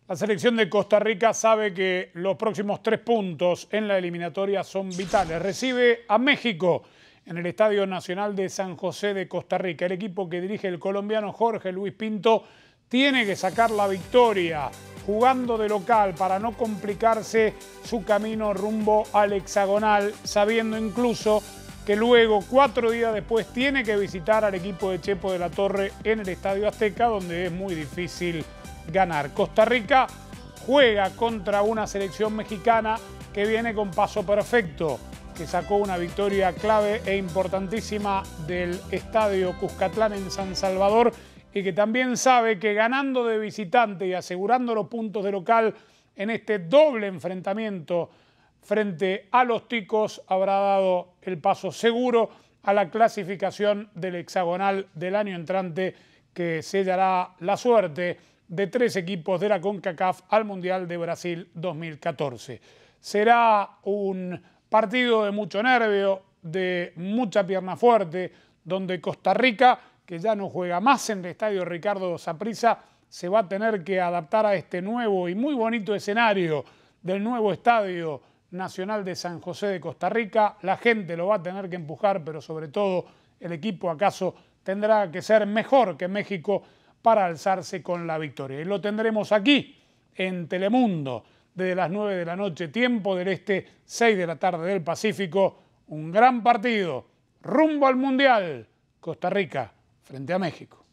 La selección de Costa Rica sabe que los próximos 3 puntos en la eliminatoria son vitales. Recibe a México en el Estadio Nacional de San José de Costa Rica. El equipo que dirige el colombiano Jorge Luis Pinto tiene que sacar la victoria jugando de local para no complicarse su camino rumbo al hexagonal, sabiendo incluso que luego, 4 días después, tiene que visitar al equipo de Chepo de la Torre en el Estadio Azteca, donde es muy difícil ganar. Costa Rica juega contra una selección mexicana que viene con paso perfecto, que sacó una victoria clave e importantísima del Estadio Cuscatlán en San Salvador y que también sabe que ganando de visitante y asegurando los puntos de local en este doble enfrentamiento frente a los ticos habrá dado el paso seguro a la clasificación del hexagonal del año entrante, que sellará la suerte de 3 equipos de la CONCACAF al Mundial de Brasil 2014. Será un partido de mucho nervio, de mucha pierna fuerte, donde Costa Rica, que ya no juega más en el Estadio Ricardo Saprissa, se va a tener que adaptar a este nuevo y muy bonito escenario del nuevo Estadio Nacional de San José de Costa Rica. La gente lo va a tener que empujar, pero sobre todo el equipo acaso tendrá que ser mejor que México para alzarse con la victoria. Y lo tendremos aquí en Telemundo desde las 9 de la noche, tiempo del este, 6 de la tarde del Pacífico. Un gran partido rumbo al Mundial. Costa Rica frente a México.